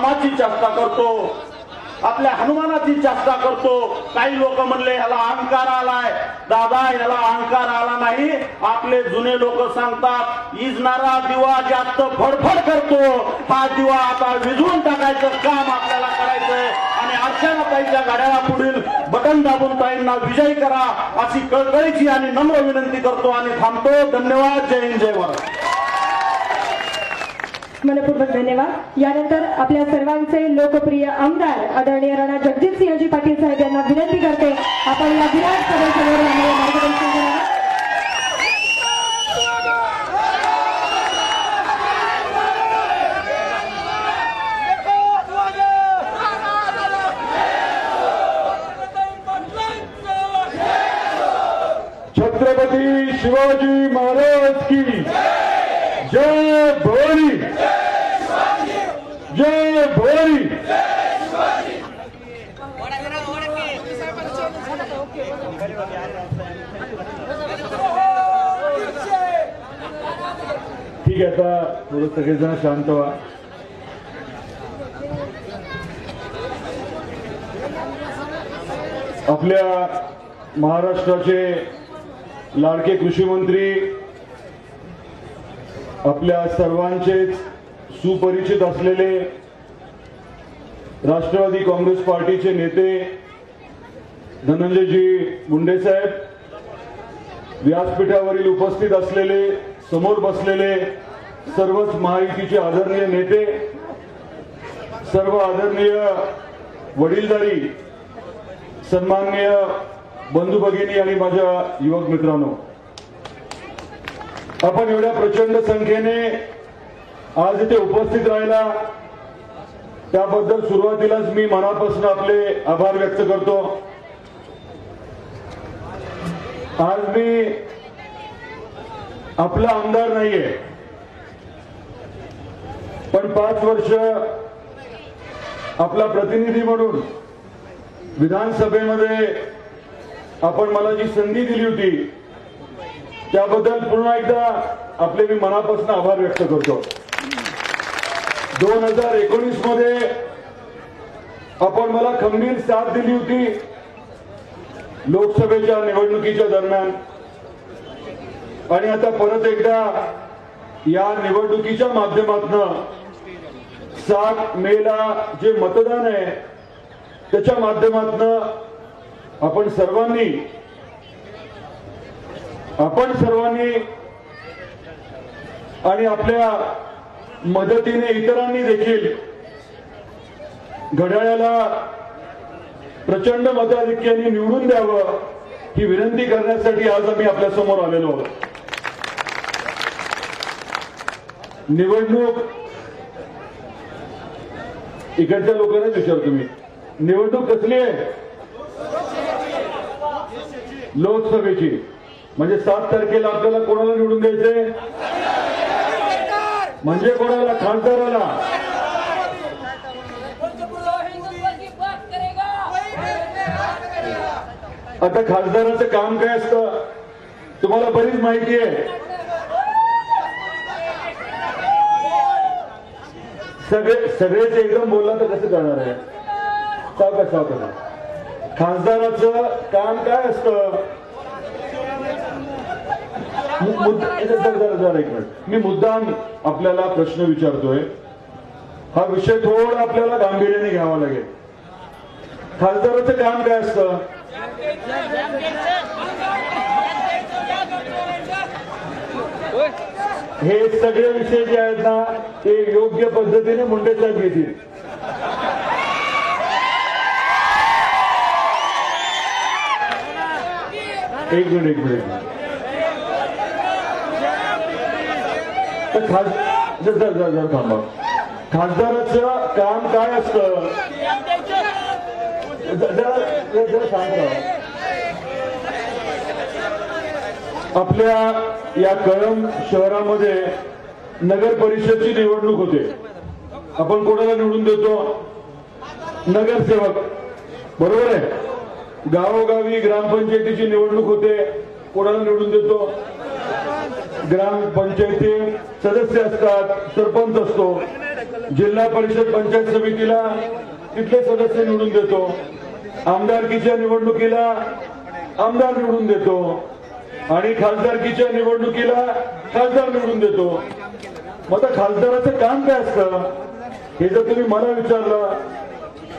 रामाची चेष्टा करतो, आपल्या हनुमानाची चेष्टा करतो। काही लोक म्हणले ह्याला अहंकार आलाय। दादा ह्याला अहंकार आला नाही। आपले जुने लोक सांगतात इजणारा दिवा जास्त फडफड करतो। हा दिवा आता विझवून टाकायचं काम आपल्याला करायचंय आणि अर्चना ताईच्या घड्याळा पुढील बटन दाबून ताईंना विजयी करा अशी कळकळीची आणि नम्र विनंती करतो आणि थांबतो। धन्यवाद। जय हिंद जय महाराष्ट्र। मनपूर्वक धन्यवाद। यानंतर आपल्या सर्वांचे लोकप्रिय आमदार आदरणीय राणा जगजितसिंहजी पाटील साहेब यांना विनंती करते आपण या विराट सभेसमोर मार्गदर्शन करावं। छत्रपती शिवाजी महाराज की जय भवानी, जय भवानी। ठीक आहे, आता थोडं सगळेजण शांत व्हा। आपल्या महाराष्ट्राचे लाडके कृषी मंत्री, आपल्या सर्वांचेच सुपरिचित असलेले राष्ट्रवादी काँग्रेस पार्टीचे नेते धनंजयजी मुंडे साहेब, व्यासपीठावरील उपस्थित असलेले, समोर बसलेले सर्वच महायुतीचे आदरणीय नेते, सर्व आदरणीय वडीलधारी सन्माननीय बंधू भगिनी आणि माझ्या युवक मित्रांनो, आपण एवढ्या प्रचंड संख्येने आज इथे उपस्थित राहिला त्याबद्दल सुरुवातीलाच मी मनापासून आपले आभार व्यक्त करतो। आज मी आपला आमदार नाहीये, पण 5 वर्ष आपला प्रतिनिधी म्हणून विधानसभेमध्ये आपण मला जी संधी दिली होती त्याबद्दल पुन्हा एकदा आपले मी मनापासून आभार व्यक्त करतो। 2019 मध्ये आपण मला खंबीर साथ दिली होती लोकसभेच्या निवडणुकीच्या दरम्यान, आणि आता परत एकदा या निवडणुकीच्या माध्यमातून 7 मेला जे मतदान आहे त्याच्या माध्यमातून आपण सर्वांनी आणि आपल्या मदतीने इतरांनी देखील घड्याळाला प्रचंड मताधिक्याने निवडून द्यावं ही विनंती करण्यासाठी आज आम्ही आपल्या समोर आलेलो आहोत। निवडणूक इकडच्या लोकांनाच विचारतो मी, निवडणूक कसली आहे? लोकसभेची। म्हणजे 7 तारखेला आपल्याला कोणाला निवडून द्यायचंय? म्हणजे कोणाला? खासदाराला। आता खासदाराचं काम काय असतं तुम्हाला बरीच माहिती आहे। सगळेच एकदम बोलला तर कसं करणार आहे? सावकाश। खासदाराचं काम काय असतं? जरा एक मिनिट, मी मुद्दाम आपल्याला प्रश्न विचारतोय, हा विषय थोडा आपल्याला गांभीर्याने घ्यावा लागेल। खासदाराचं काम काय असतं? हे सगळे विषय जे आहेत ना ते योग्य पद्धतीने मुंडे साहेब घेतील। एक मिनिट जर थांबा। खासदाराचं काम काय असतं? जरा सांगा। आपल्या या कळंब शहरामध्ये नगर परिषदची निवडणूक होते। आपण कोणाला निवडून देतो? नगरसेवक, बरोबर आहे। गावोगावी ग्रामपंचायतीची निवडणूक होते, कोणाला निवडून देतो? ग्रामपंचायती सदस्य असतात, सरपंच असतो। जिल्हा परिषद पंचायत समितीला तिथले सदस्य निवडून देतो, आमदारकीच्या निवडणुकीला आमदार निवडून देतो आणि खासदारकीच्या निवडणुकीला खासदार निवडून देतो. मग आता खासदाराचं काम काय असतं हे जर तुम्ही मला विचारलं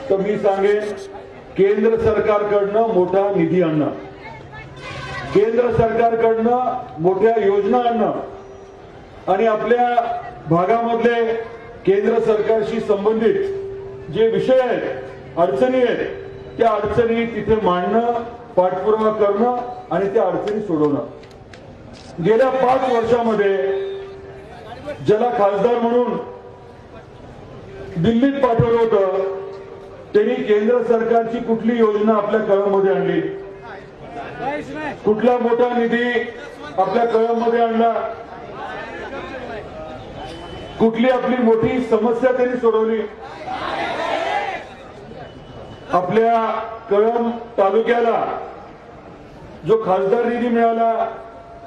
तर मी सांगेन, केंद्र सरकारकडनं मोठा निधी आणणं, केंद्र सरकारकडनं मोठ्या योजना आणणं आणि आपल्या भागामधले केंद्र सरकारशी संबंधित जे विषय आहेत, अडचणी आहेत, त्या अडचणी तिथे मांडणं, पाठपुरावा करणं आणि त्या अडचणी सोडवणं. गेल्या 5 वर्षामध्ये ज्याला खासदार म्हणून दिल्लीत पाठवलं होतं त्यांनी केंद्र सरकारची कुठली योजना आपल्या कळममध्ये आणली, कुठला मोठा निधी आपल्या कळममध्ये आणला, कुठली आपली मोठी समस्या त्यांनी सोडवली. आपल्या कळम तालुक्याला जो खासदार निधी मिळाला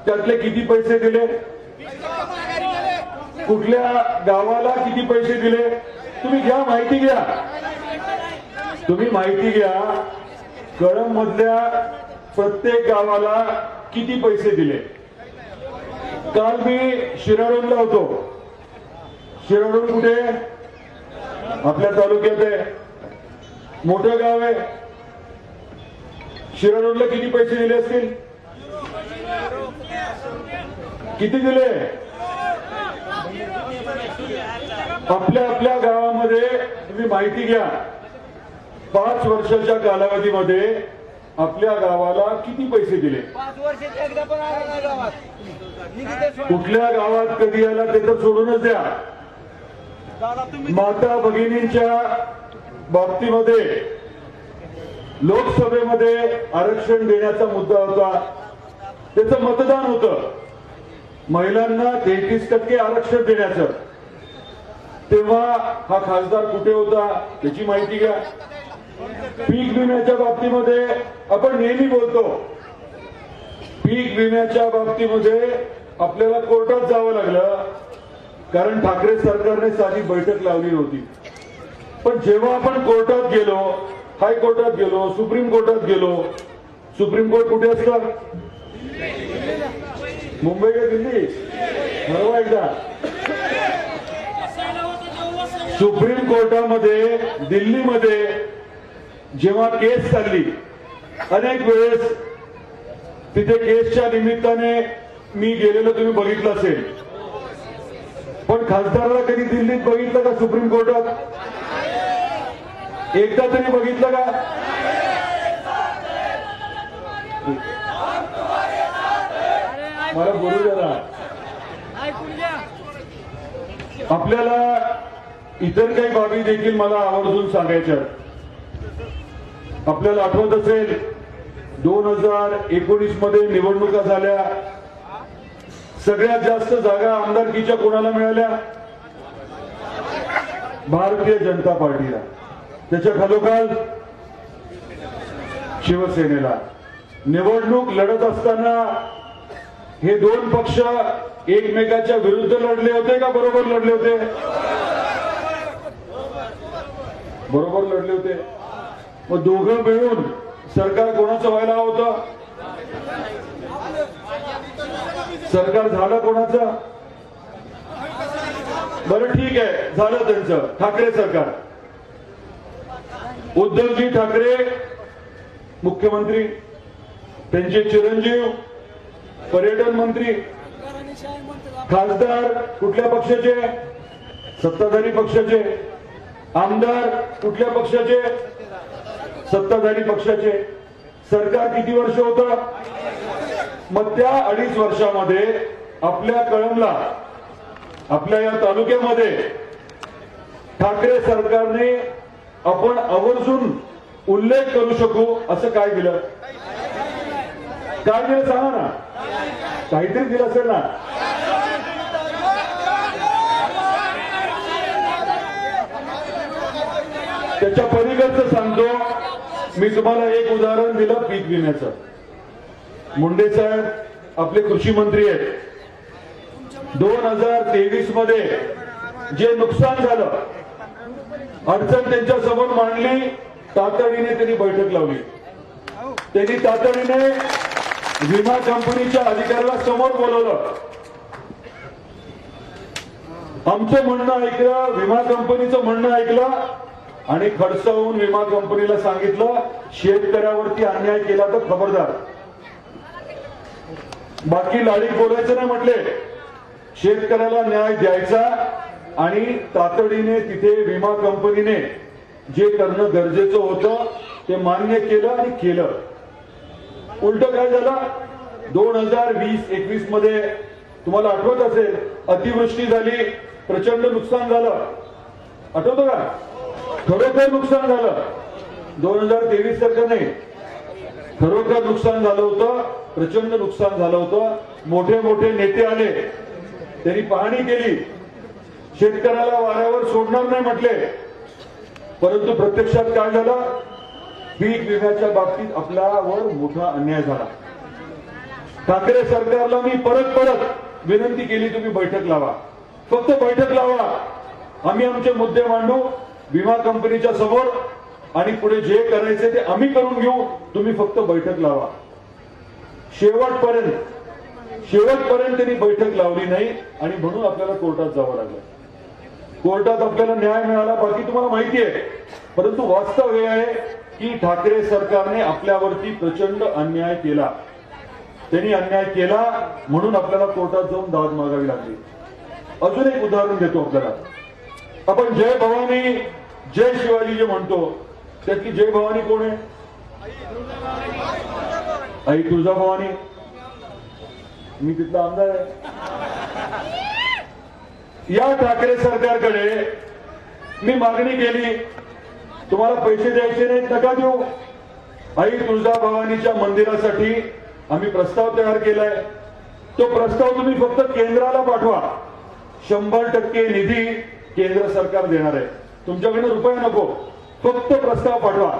त्यातले किती पैसे दिले, कुठल्या गावाला किती पैसे दिले, तुम्ही घ्या, माहिती घ्या, तुम्ही माहिती घ्या. कळम मधल्या प्रत्येक गावाला किती पैसे दिले. काल मी शिराळूनला होतो. शिराळून कुठे, आपल्या तालुक्यात आहे, मोठं गाव आहे. शिराळूनला किती पैसे दिले असतील, किती दिले. आपल्या आपल्या गावामध्ये तुम्ही माहिती घ्या, 5 वर्षाच्या कालावधीमध्ये आपल्या गावाला किती पैसे दिले. कुठल्या गावात कधी आला ते तर सोडूनच द्या. माता भगिनींच्या बाबतीमध्ये लोकसभेमध्ये आरक्षण देण्याचा मुद्दा होता, त्याचं मतदान होतं, महिलांना 33% आरक्षण देण्याचं. तेव्हा हा खासदार कुठे होता त्याची माहिती घ्या. पीक विम्याच्या बाबतीमध्ये आपण नेहमी बोलतो, पीक विम्याच्या बाबतीमध्ये आपल्याला कोर्टात जावं लागलं कारण ठाकरे सरकारने साधी बैठक लावली होती. पण जेव्हा आपण कोर्टात गेलो, हायकोर्टात गेलो, सुप्रीम कोर्टात गेलो, सुप्रीम कोर्ट कुठे असतं, मुंबई का दिल्ली, ठरवा एकदा. सुप्रीम कोर्टामध्ये दिल्लीमध्ये जेव्हा केस चालली, अनेक वेळेस तिथे केसच्या निमित्ताने मी गेलेलो, तुम्ही बघितलं असेल. पण खासदाराला कधी दिल्लीत बघितलं का, सुप्रीम कोर्टात एकदा तरी बघितलं का. मला बोलू द्या. आपल्याला इतर काही बाबी देखील मला आवर्जून सांगायच्या. आपल्याला आठवत असेल 2019 मध्ये निवडणुका झाल्या, सगळ्यात जास्त जागा आमदारकीच्या कोणाला मिळाल्या, भारतीय जनता पार्टीला, त्याच्या खालोखाल शिवसेनेला. निवडणूक लढत असताना हे दोन पक्ष एकमेकाच्या विरुद्ध लढले होते का बरोबर लढले होते, बरोबर लढले होते. मग दोघं मिळून सरकार कोणाचं व्हायला होतं, सरकार झालं कोणाचं, बरं ठीक आहे झालं त्यांचं, ठाकरे सरकार. उद्धवजी ठाकरे मुख्यमंत्री, त्यांचे चिरंजीव पर्यटन मंत्री, खासदार कुठल्या पक्षाचे, सत्ताधारी पक्षाचे, आमदार कुठल्या पक्षाचे, सत्ताधारी पक्षाचे. सरकार किती वर्ष होतं. मग त्या 2.5 वर्षामध्ये आपल्या कळमला, आपल्या या तालुक्यामध्ये ठाकरे सरकारने आपण आवर्जून उल्लेख करू शकू असं काय दिलं, काय दिलं सांगा ना, काहीतरी दिलं असेल ना. त्याच्या पलीकडचं सांगतो मी तुम्हाला. एक उदाहरण दिलं पीक विम्याचं. मुंडे साहेब आपले कृषी मंत्री आहेत. 2023 मध्ये जे नुकसान झालं, अडचण त्यांच्या समोर मांडली, तातडीने त्यांनी बैठक लावली. त्यांनी तातडीने विमा कंपनीच्या अधिकाऱ्याला समोर बोलवलं, आमचं म्हणणं ऐकलं, विमा कंपनीचं म्हणणं ऐकलं आणि खडसावून विमा कंपनीला सांगितलं, शेतकऱ्यावरती अन्याय केला तर खबरदार. बाकी लाडीत बोलायचं नाही म्हटले, शेतकऱ्याला न्याय द्यायचा आणि तातडीने तिथे विमा कंपनीने जे करणं गरजेचं होतं ते मान्य केलं आणि केलं. उलट काय झालं, 2020-21 मध्ये तुम्हाला आठवत असेल, अतिवृष्टी झाली, प्रचंड नुकसान झालं, आठवतं का? खरोखर नुकसान झालं. 2023 सारखं नाही, खरोखर नुकसान झालं होतं, प्रचंड नुकसान झालं होतं. मोठे मोठे नेते आले, त्यांनी पाहणी केली, शेतकऱ्याला वाऱ्यावर सोडणार नाही म्हटले. परंतु प्रत्यक्षात काय झालं, पीक विम्याच्या बाबतीत आपल्यावर मोठा अन्याय झाला. ठाकरे सरकारला मी परत विनंती केली, तुम्ही बैठक लावा, फक्त बैठक लावा, आम्ही आमचे मुद्दे मांडू विमा कंपनीच्या समोर आणि पुढे जे करायचे ते आम्ही करून घेऊ, तुम्ही फक्त बैठक लावा. शेवटपर्यंत त्यांनी बैठक लावली नाही आणि म्हणून आपल्याला कोर्टात जावं लागलं. कोर्टात आपल्याला न्याय मिळाला, बाकी तुम्हाला माहिती आहे. परंतु वास्तव हे आहे की ठाकरे सरकारने आपल्यावरती प्रचंड अन्याय केला. त्यांनी अन्याय केला म्हणून आपल्याला कोर्टात जाऊन दाद मागावी लागली. अजून एक उदाहरण देतो आपल्याला. आपण जय भवानी जय शिवाजी जे म्हणतो, त्यातली जय भवानी कोण आहे? आई तुळजाभवानी. मी तिथला आमदार आहे. या ठाकरे सरकारकडे मी मागणी केली, तुम्हाला पैसे द्यायचे नाहीत, नका देऊ. आई तुळजाभवानीच्या मंदिरासाठी आम्ही प्रस्ताव तयार केलाय. तो प्रस्ताव तुम्ही फक्त केंद्राला पाठवा. 100% निधी केंद्र सरकार देणार आहे. तुमच्याकडे रुपये नको, फक्त प्रस्ताव पाठवा.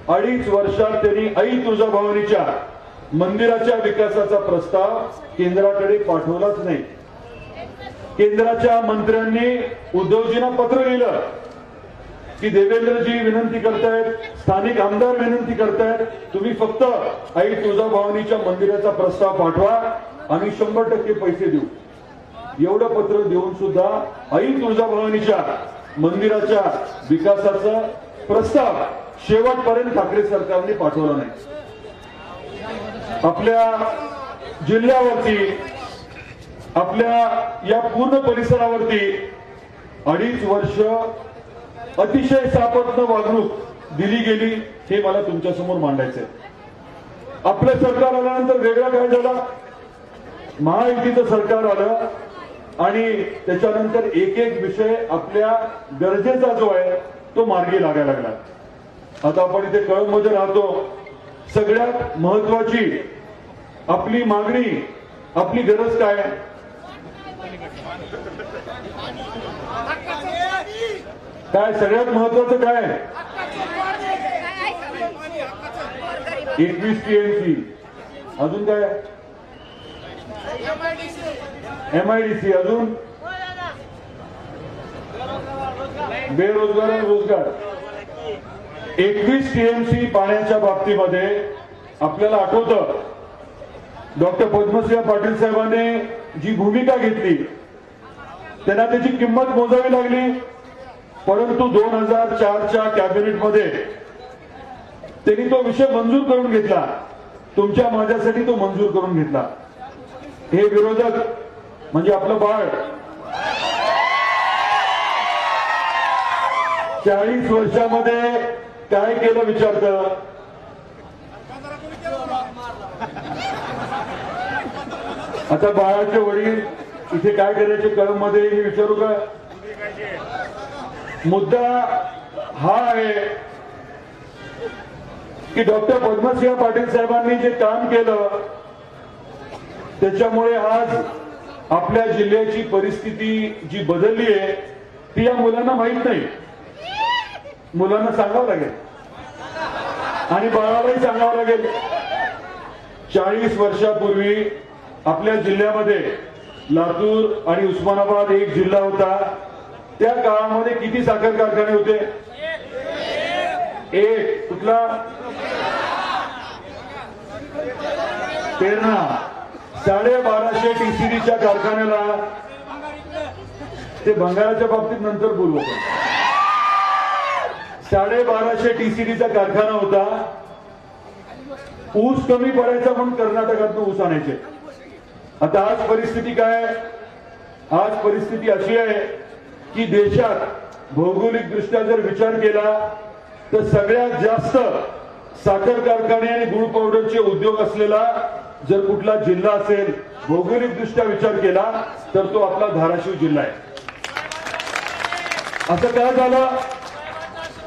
2.5 वर्षात त्यांनी आई तुळजाभवानीच्या मंदिराच्या विकासाचा प्रस्ताव केंद्राकडे पाठवलाच नाही. केंद्राच्या मंत्र्यांनी उद्धवजींना पत्र लिहिलं की देवेंद्रजी विनंती करतायत, स्थानिक आमदार विनंती करतायत, तुम्ही फक्त आई तुळजाभवानीच्या मंदिराचा प्रस्ताव पाठवा, आम्ही 100% पैसे देऊ. एवढं पत्र देऊन सुद्धा आई तुळजाभवानीच्या मंदिराच्या विकासाचा प्रस्ताव शेवटपर्यंत ठाकरे सरकारने पाठवला नाही. आपल्या जिल्ह्यावरती, आपल्या या पूर्ण परिसरावरती 2.5 वर्ष अतिशय सापत्न वागणूक दिली गेली, हे मला तुमच्या समोर मांडायचंय. आपलं सरकार आल्यानंतर वेगळं काय झालं, महायुतीचं सरकार आलं आणि त्याच्यानंतर एक एक विषय आपल्या गरजेचा जो आहे तो मार्गी लागायला लागला. आता आपण इथे कळंबमध्ये राहतो. सगळ्यात महत्वाची आपली मागणी, आपली गरज काय आहे? काय सगळ्यात महत्वाचं काय आहे? 21 TMC. अजून काय? MIDC. अजून बेरोजगार आणि रोजगार. 21 TMC पाण्याच्या बाबतीमध्ये आपल्याला आठवतं, डॉक्टर पद्मसिंह पाटील साहेबांनी जी भूमिका घेतली, त्यांना त्याची किंमत मोजावी लागली. परंतु 2004च्या कॅबिनेटमध्ये त्यांनी तो विषय मंजूर करून घेतला. तुमच्या माझ्यासाठी तो मंजूर करून घेतला. हे विरोधक म्हणजे आपलं बाळ 40 वर्षामध्ये काय केलं विचारतं. आता बाळाचे वडील इथे काय करायचे कळंबमध्ये हे विचारू का? मुद्दा हा आहे की डॉक्टर पद्मसिंह पाटील साहेबांनी जे काम केलं त्याच्यामुळे आज आपल्या जिल्ह्याची परिस्थिती जी बदलली आहे ती या मुलांना माहित नाही. मुलांना सांगावं लागेल आणि बाळालाही सांगावं लागेल. 40 वर्षापूर्वी आपल्या जिल्ह्यामध्ये लातूर आणि उस्मानाबाद एक जिल्हा होता, त्या काळामध्ये किती साखर कारखाने होते? एक. कुठला? तेरणा. 1250 TCDच्या कारखान्याला, ते भंगाराच्या बाबतीत नंतर बोलू आपण. 1250 TCDचा कारखाना होता. ऊस कमी पडायचा म्हणून कर्नाटकातून ऊस आणायचे. आता आज परिस्थिती काय? आज परिस्थिती अशी आहे की देशात भौगोलिक दृष्ट्या जर विचार केला तर सगळ्यात जास्त साखर कारखाने आणि गुळ पावडरचे उद्योग असलेला जर कुठला जिल्हा असेल भौगोलिक दृष्ट्या विचार केला तर तो आपला धाराशिव जिल्हा आहे. असं का झालं?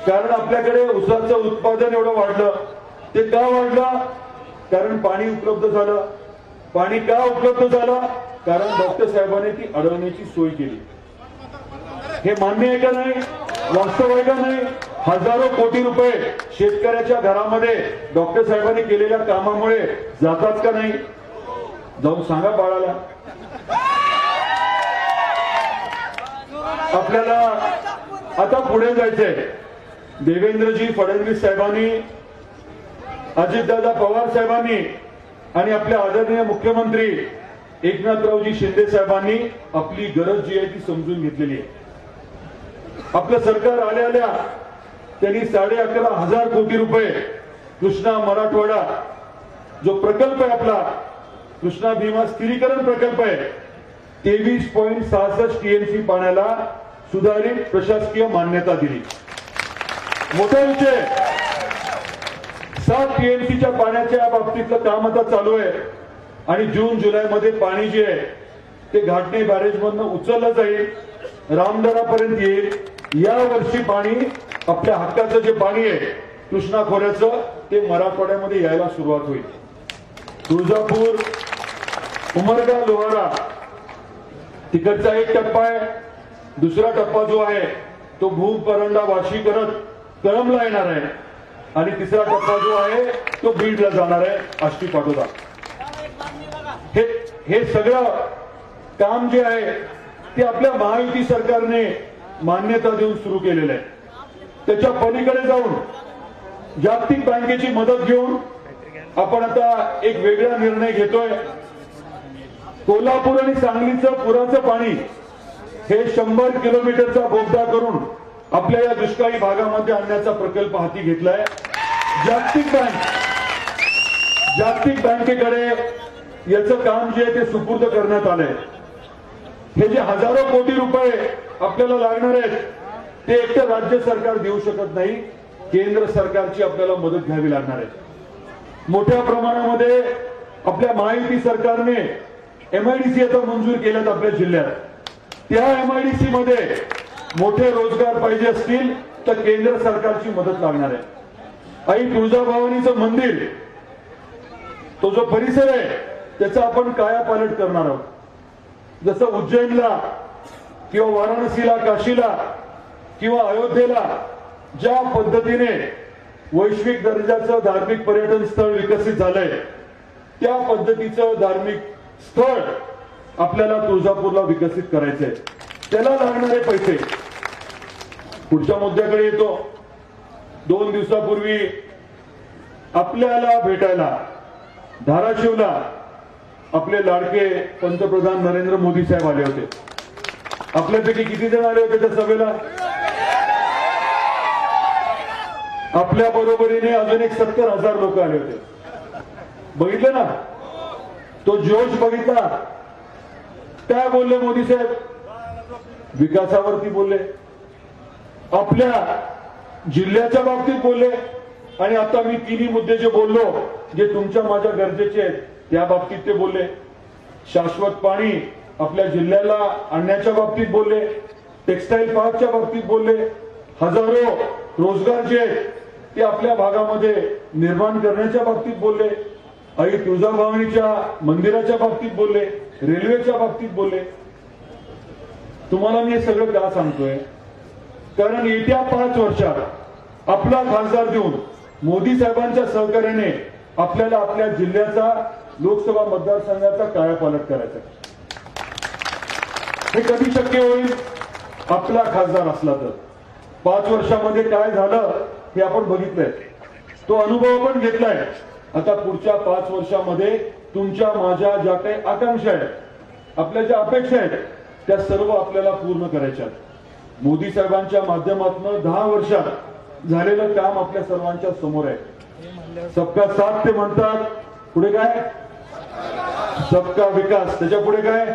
कारण आपल्याकडे ऊसाचं उत्पादन एवढं वाढलं. ते का वाढलं? कारण पाणी उपलब्ध झालं. पाणी का उपलब्ध झालं? कारण डॉक्टर साहेबांनी ती अडवण्याची सोय केली. हे मान्य आहे का नाही? वास्तव आहे का नाही? हजारो कोटी रुपये शेतकऱ्याच्या घरामध्ये डॉक्टर साहेबांनी केलेल्या कामामुळे जातात का नाही? जाऊन सांगा बाळाला. आपल्याला आता पुढे जायचंय. देवेंद्रजी फडणवीस साहेबांनी, अजितदादा पवार साहेबांनी आणि आपल्या आदरणीय मुख्यमंत्री एकनाथरावजी शिंदे साहेबांनी आपली गरज जी आहे ती समजून घेतलेली आहे. आपलं सरकार आल्या त्यांनी 11,500 कोटी रुपये कृष्णा मराठवाडा जो प्रकल्प आहे आपला कृष्णा भीमा स्थिरीकरण प्रकल्प आहे 23.66 TMC पाण्याला सुधारित प्रशासकीय मान्यता दिली. मोठा विषय. 7 TMCच्या पाण्याच्या बाबतीतलं काम आता चालू आहे आणि जून जुलैमध्ये पाणी जे आहे ते घाटणे बॅरेज मधनं उचललं जाईल, रामदरापर्यंत येईल. या वर्षी पाणी आपल्या हक्काचं जे पाणी आहे कृष्णा खोऱ्याचं ते मराठवाड्यामध्ये यायला सुरुवात होईल. तुळजापूर, उमरगा, लोहारा तिकडचा एक टप्पा आहे. दुसरा टप्पा जो आहे तो भूम, परंडा, वाशी करत कळंबला येणार आहे आणि तिसरा टप्पा जो आहे तो बीडला जाणार आहे, आष्टी पाटोदा. हे सगळं काम जे आहे ते आपल्या महायुती सरकारने मान्यता देऊन सुरू केलेलं आहे. त्याच्या पलीकडे जाऊन जागतिक बँकेची मदत घेऊन आपण आता एक वेगळा निर्णय घेतोय. कोल्हापूर आणि सांगलीचं पुराचं पाणी हे 100 किलोमीटरचा बोगदा करून आपल्या या दुष्काळी भागामध्ये आणण्याचा प्रकल्प हाती घेतलाय. जागतिक बँकेकडे याचं काम जे आहे ते सुपूर्द करण्यात आलंय. हे जे हजारो कोटी रुपये आपल्याला लागणार आहेत ते एकटं राज्य सरकार देऊ शकत नाही, केंद्र सरकारची आपल्याला मदत घ्यावी लागणार आहे. मोठ्या प्रमाणामध्ये आपल्या महायुती सरकारने MIDC आता मंजूर केल्यात आपल्या जिल्ह्यात. त्या MIDC मध्ये मोठे रोजगार पाहिजे असतील तर केंद्र सरकारची मदत लागणार आहे. आई तुळजाभवानीचं मंदिर तो जो परिसर आहे त्याचा आपण कायापालट करणार आहोत. जसं उज्जैनला किंवा वाराणसीला, काशीला किंवा अयोध्येला ज्या पद्धतीने वैश्विक दर्जाचं धार्मिक पर्यटन स्थळ विकसित झालंय त्या पद्धतीचं धार्मिक स्थळ आपल्याला तुळजापूरला विकसित करायचंय. त्याला लागणारे पैसे. पुढच्या मुद्द्याकडे येतो. 2 दिवसापूर्वी आपल्याला भेटायला धाराशिवला आपले लाडके पंतप्रधान नरेंद्र मोदी साहेब आले होते. आपल्यापैकी किती जण आले होते त्या सभेला? आपल्या बरोबरीने अजून एक 70,000 लोक आले होते. बघितलं ना तो जोश बघितला. काय बोलले मोदी साहेब? विकासावरती बोलले, आपल्या जिल्ह्याच्या बाबतीत बोलले आणि आता मी तिन्ही मुद्दे जे बोललो जे तुमच्या माझ्या गरजेचे आहेत त्या बाबतीत ते बोलले. शाश्वत पाणी आपल्या जिल्ह्याला आणण्याच्या बाबतीत बोलले, टेक्सटाईल पार्कच्या बाबतीत बोलले, हजारो रोजगार जे आहेत ते आपल्या भागामध्ये निर्माण करण्याच्या बाबतीत बोलले, आई तुळजाभवानीच्या मंदिराच्या बाबतीत बोलले, रेल्वेच्या बाबतीत बोलले. तुम्हाला मी हे सगळं का सांगतोय? कारण येत्या 5 वर्षात आपला खासदार देऊन मोदी साहेबांच्या सहकार्याने आपल्याला आपल्या जिल्ह्याचा लोकसभा मतदारसंघाचा कायापालट करायचा. हे कधी शक्य होईल? आपला खासदार असला तर. 5 वर्षामध्ये काय झालं हे आपण बघितलंय, तो अनुभव पण घेतलाय. आता पुढच्या 5 वर्षामध्ये तुमच्या माझ्या ज्या काही आकांक्षा आहेत, आपल्या ज्या अपेक्षा आहेत, त्या सर्व आपल्याला पूर्ण करायच्या. मोदी साहेबांच्या माध्यमातून 10 वर्षात झालेलं काम आपल्या सर्वांच्या समोर आहे. सबका साथ ते म्हणतात, पुढे काय? सबका विकास. त्याच्या पुढे काय?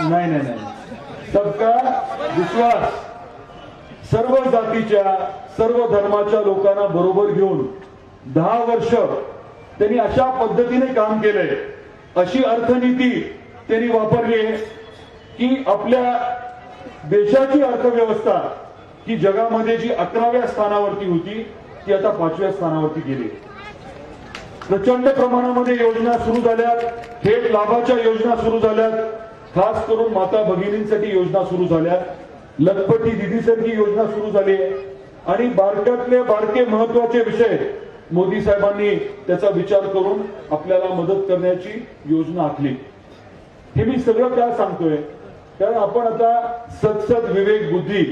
नाही नाही नाही, सबका विश्वास. सर्व जातीच्या सर्व धर्माच्या लोकांना बरोबर घेऊन 10 वर्ष त्यांनी अशा पद्धतीने काम केलंय, अशी अर्थनीती त्यांनी वापरली की आपल्या देशाची अर्थव्यवस्था ही जगामध्ये जी 11व्या स्थानावरती होती ती आता 5व्या स्थानावरती गेली. प्रचंड प्रमाणामध्ये योजना सुरू झाल्यात, थेट लाभाच्या योजना सुरू झाल्यात, खास करून माता भगिनींसाठी योजना सुरू झाल्यात, लखपती दिदीसारखी योजना सुरू झाली आहे. आणि बारक्यातले बारके महत्वाचे विषय मोदी साहेबांनी त्याचा विचार करून आपल्याला मदत करण्याची योजना आखली. हे मी सगळं काय सांगतोय, कारण आपण आता सदसद विवेक बुद्धी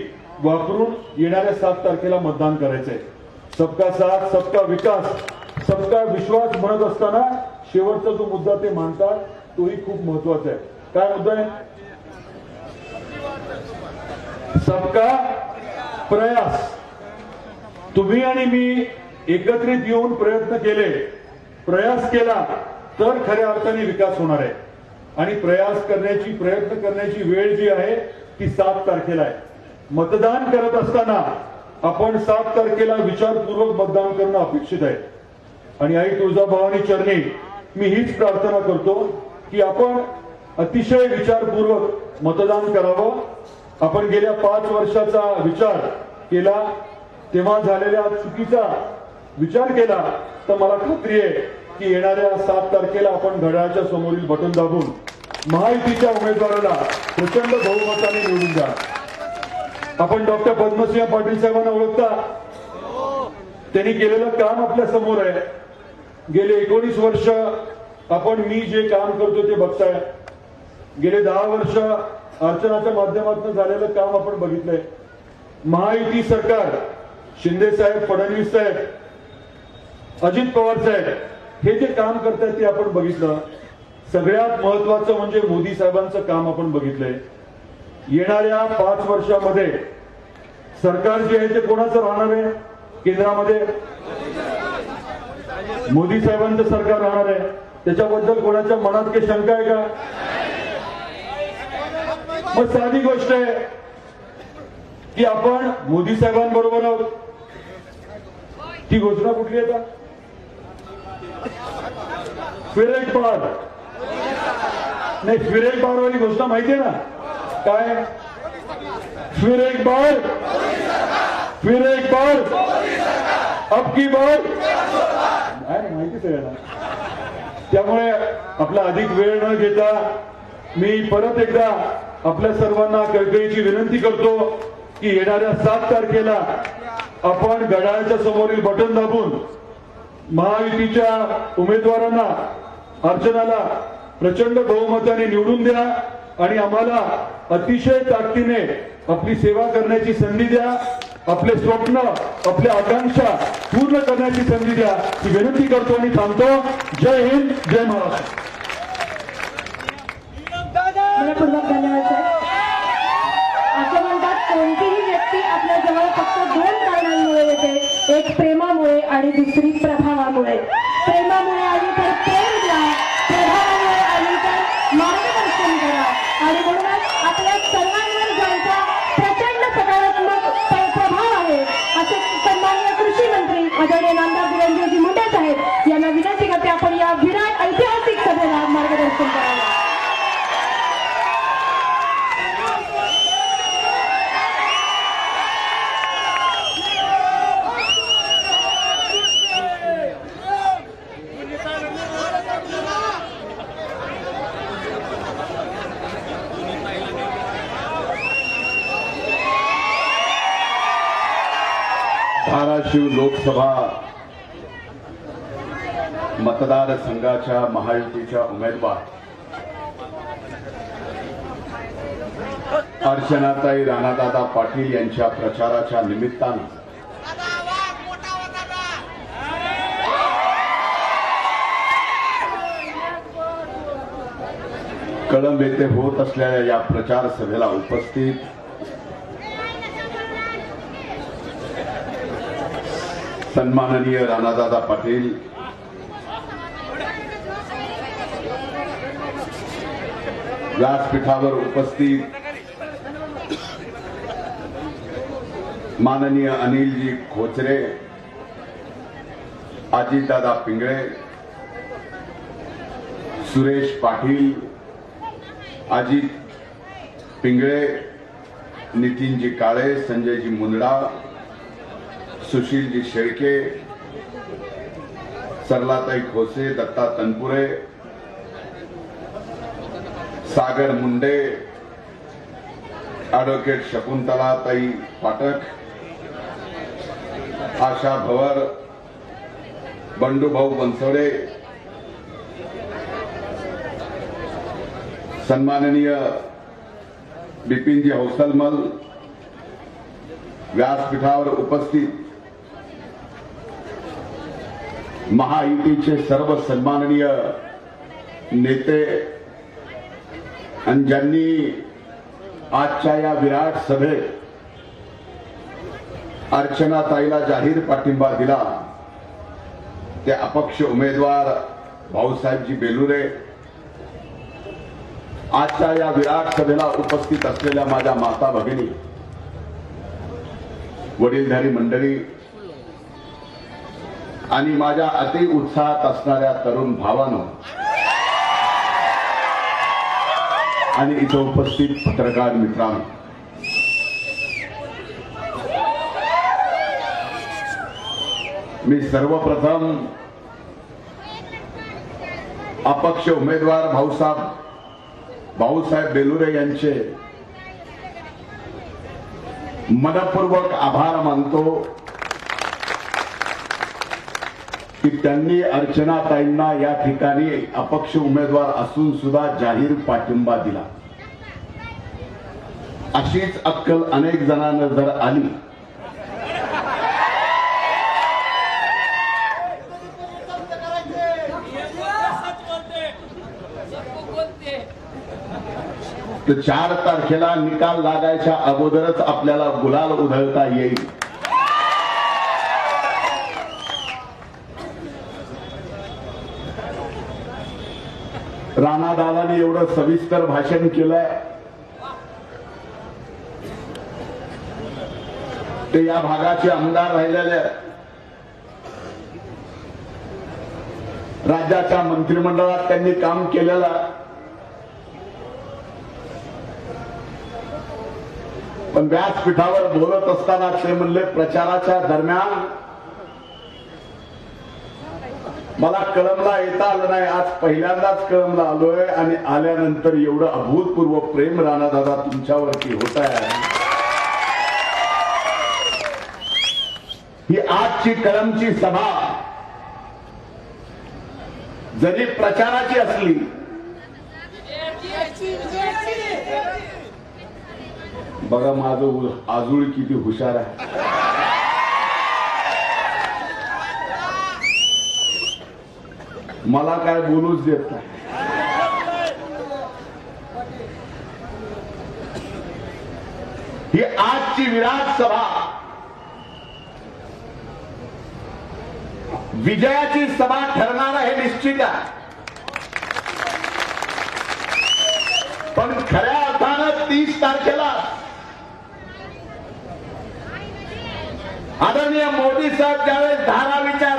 वापरून येणाऱ्या 7 तारखेला मतदान करायचंय. सबका साथ, सबका विकास, सबका विश्वास म्हणत असताना शेवटचा जो मुद्दा ते मांडतात तोही खूप महत्वाचा आहे. काय मुद्दा आहे? सबका प्रयास. तुम्ही आणि मी एकत्रित येऊन प्रयत्न केले, प्रयास केला तर खऱ्या अर्थाने विकास होणार आहे. आणि प्रयास करण्याची, प्रयत्न करण्याची वेळ जी आहे ती 7 तारखेला आहे. मतदान करत असताना आपण 7 तारखेला विचारपूर्वक मतदान करणं अपेक्षित आहे. आणि आई तुळजाभवानी चरणी मी हीच प्रार्थना करतो की आपण अतिशय विचारपूर्वक मतदान करावं. आपण गेल्या 5 वर्षाचा विचार केला, तेव्हा झालेल्या चुकीचा विचार केला तर मला खात्री आहे की येणाऱ्या 7 तारखेला आपण घड्याळाच्या समोरील बटन दाबून महायुतीच्या उमेदवाराला प्रचंड बहुमताने निवडून द्या. आपण डॉक्टर पद्मसिंह पाटील साहेबांना ओळखता, त्यांनी केलेलं काम आपल्या समोर आहे. गेले 19 वर्ष आपण मी जे काम करतो ते बघताय. गेले 10 वर्ष अर्चनाच्या माध्यमातून झालेलं काम आपण बघितलंय. महायुती सरकार, शिंदे साहेब, फडणवीस साहेब, अजित पवार साहेब हे जे काम करतायत ते आपण बघितलं. सगळ्यात महत्वाचं म्हणजे मोदी साहेबांचं काम आपण बघितलंय. येणाऱ्या 5 वर्षामध्ये सरकार जे आहे ते कोणाचं राहणार आहे? केंद्रामध्ये मोदी साहेबांचं सरकार राहणार आहे. त्याच्याबद्दल कोणाच्या मनात काही शंका आहे का? मग साधी गोष्ट आहे की आपण मोदी साहेबांबरोबर आहोत. ती घोषणा कुठली आहे? फिर एक बार नाही, फिर एक बार वाली घोषणा माहिती आहे ना? काय? फिर एक बार, फिर एक बार, अब की बार. माहितीच आहे ना. त्यामुळे आपला अधिक वेळ न घेता मी परत एकदा आपल्या सर्वांना कळकळीची विनंती करतो की येणाऱ्या 7 तारखेला आपण घड्याळाच्या समोरील बटन दाबून महायुतीच्या उमेदवारांना, अर्चनाला प्रचंड बहुमताने निवडून द्या आणि आम्हाला अतिशय ताकदीने आपली सेवा करण्याची संधी द्या. आपले स्वप्न, आपल्या आकांक्षा पूर्ण करण्याची संधी द्या ही विनंती करतो आणि थांबतो. जय हिंद, जय महाराष्ट्र. मनपूर्वक धन्यवाद साहेब. असं म्हणतात कोणतीही व्यक्ती आपल्या जवळ फक्त 2 कारणांमुळे येते, एक प्रेमामुळे आणि दुसरी प्रभावामुळे. प्रेमामुळे आली तर प्रेम द्या, प्रभावामुळे आली तर मार्गदर्शन करा. आणि म्हणूनच आपल्या सर्वांवर ज्यांचा प्रचंड सकारात्मक प्रभाव आहे असे सन्माननीय कृषी मंत्री आदरणीय नामदार धीरंजयजी मुंडे साहेब यांना विनंती करते आपण या विराट ऐतिहासिक सभेला मार्गदर्शन करावं. धाराशिव लोकसभा मतदारसंघाच्या महायुतीच्या उमेदवार अर्चनाताई राणादादा पाटील यांच्या प्रचाराच्या निमित्ताने कळंब येथे होत असलेल्या या प्रचार सभेला उपस्थित सन्माननीय राणादादा पाटील, व्यासपीठावर उपस्थित माननीय अनिलजी खोचरे, अजितदादा पिंगळे, सुरेश पाटील, अजित पिंगळे, नितीनजी काळे, संजयजी मुंदडा, सुशीलजी शेळके, सरलाताई खोसे, दत्ता तनपुरे, सागर मुंडे, ॲडव्होकेट शकुंतलाताई पाठक, आशा भवर, बंडूभाऊ बनसोडे, सन्माननीय बिपिनजी हौसलमल, व्यासपीठावर उपस्थित महायुतीचे सर्व सन्माननीय नेते आणि ज्यांनी आजच्या या विराट सभेत अर्चनाताईला जाहीर पाठिंबा दिला, ते अपक्ष उमेदवार भाऊसाहेबजी बेलुरे, आजच्या या विराट सभेला उपस्थित असलेल्या माझ्या माता भगिनी, वडीलधारी मंडळी आणि माझ्या अति उत्साहात असणाऱ्या तरुण भावांनो आणि इथं उपस्थित पत्रकार मित्रांनो, मी सर्वप्रथम अपक्ष उमेदवार भाऊसाहेब बेलुरे यांचे मनपूर्वक आभार मानतो की त्यांनी अर्चनाताईंना या ठिकाणी अपक्ष उमेदवार असून सुद्धा जाहीर पाठिंबा दिला. अशीच अक्कल अनेक जणांना जर आली तर 4 तारखेला निकाल लागायच्या अगोदरच आपल्याला गुलाल उधळता येईल. राणादादांनी एवढं सविस्तर भाषण केलंय, ते या भागाचे आमदार राहिलेले, राज्याच्या मंत्रिमंडळात त्यांनी काम केलेलं, पण व्यासपीठावर बोलत असताना ते म्हणले प्रचाराच्या दरम्यान मला कळंबला येता आलं नाही, आज पहिल्यांदाच कळंबला आलोय आणि आल्यानंतर एवढं अभूतपूर्व प्रेम राणादादा तुमच्यावरती होत आहे. ही आजची कळंबची सभा जरी प्रचाराची असली बघा माझं आजूळ किती हुशार आहे. मला काय बोलूच देत नाही. ही आजची विराट सभा विजयाची सभा ठरणार हे निश्चित आहे, पण खऱ्या अर्थानं 30 तारखेला आदरणीय मोदी साहेब ज्यावेळेस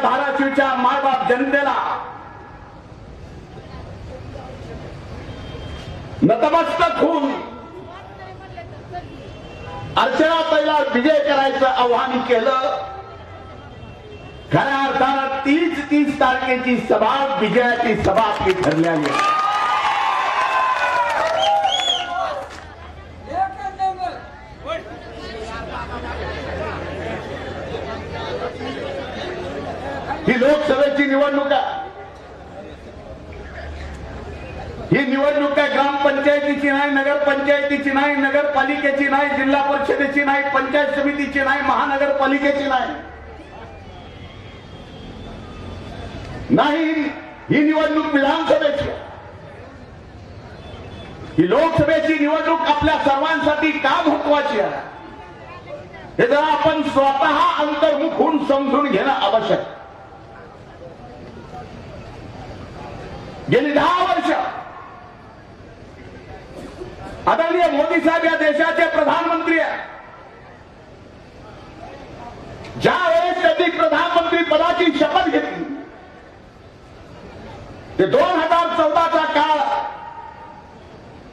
धाराशिवच्या मायबाप जनतेला नतमस्तक होऊन अर्चनाताईला विजय करायचं आव्हान केलं, खऱ्या अर्थानं 30 तारखेची सभा विजयाची सभा आपली ठरली आहे. ही लोकसभेची निवडणूक आहे, ही निवडणूक आहे ग्रामपंचायत ग्रामपंचायतीची नाही, नगरपंचायतीची नाही, नगरपालिकेची नाही, जिल्हा परिषदेची नाही, पंचायत समितीची नाही, महानगरपालिकेची नाही, ही निवडणूक विधानसभेची, ही लोकसभेची निवडणूक आपल्या सर्वांसाठी का महत्वाची आहे हे जरा आपण स्वतः अंतर्मुख होऊन समजून घेणं आवश्यक. गेली 10 वर्ष आदरणीय मोदी साहेब या देशाचे प्रधानमंत्री आहेत. ज्या वेळेस त्यांनी प्रधानमंत्री पदाची शपथ घेतली ते 2014चा काळ.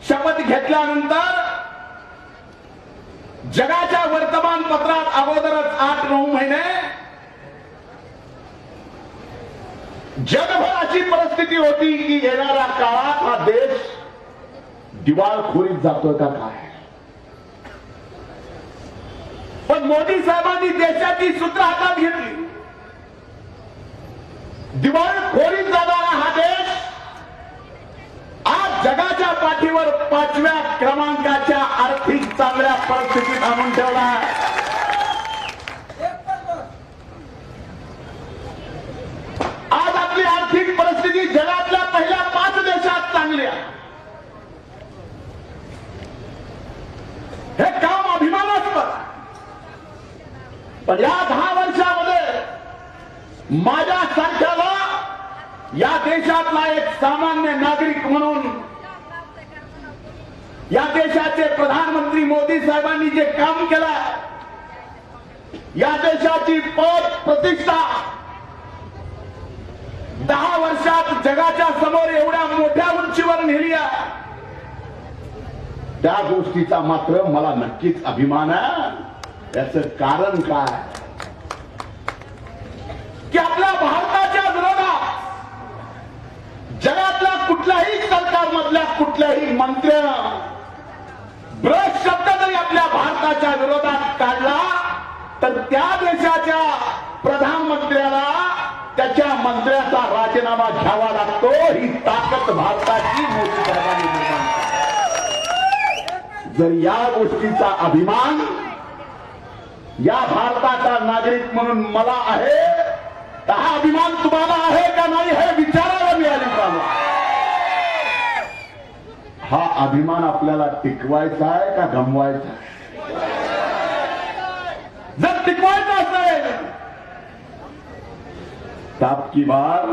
शपथ घेतल्यानंतर जगाच्या वर्तमानपत्रात अगोदरच 8-9 महिने जगभर अशी परिस्थिती होती की येणाऱ्या काळात हा देश दिवाळखोरीत जातोय का काय. पण मोदी साहेबांनी देशाची सूत्र हातात घेतली. दिवाळखोरीत जाणारा हा देश आज जगाच्या पाठीवर 5व्या क्रमांकाच्या आर्थिक चांगल्या परिस्थितीत आणून ठेवला आहे. आज आपली आर्थिक परिस्थिती जगातल्या पहिल्या 5 देशात चांगली आहे. हे काम अभिमानास्पद. पण या 10 वर्षामध्ये माझ्यासारख्याला या देशातला एक सामान्य नागरिक म्हणून या देशाचे प्रधानमंत्री मोदी साहेबांनी जे काम केलं, या देशाची पद प्रतिष्ठा 10 वर्षात जगाच्या समोर एवढ्या मोठ्या उंचीवर नेली आहे. त्या गोष्टीचा मात्र मला नक्कीच अभिमान आहे. याचं कारण काय की आपल्या भारताच्या विरोधात जगातल्या कुठल्याही सरकारमधल्या कुठल्याही मंत्र्यानं ब्रश शब्द जरी आपल्या भारताच्या विरोधात काढला तर त्या देशाच्या प्रधानमंत्र्याला त्याच्या मंत्र्याचा राजीनामा घ्यावा लागतो. ही ताकद भारताची मोदी साहेबांनी निर्माण केली. जर या गोष्टीचा अभिमान या भारताचा नागरिक म्हणून मला आहे तर हा अभिमान तुम्हाला आहे का नाही हे विचारायला मिळाले पाहिजे. हा अभिमान आपल्याला टिकवायचा आहे का गमवायचा आहे. जर टिकवायचा असेल तर आपकी बार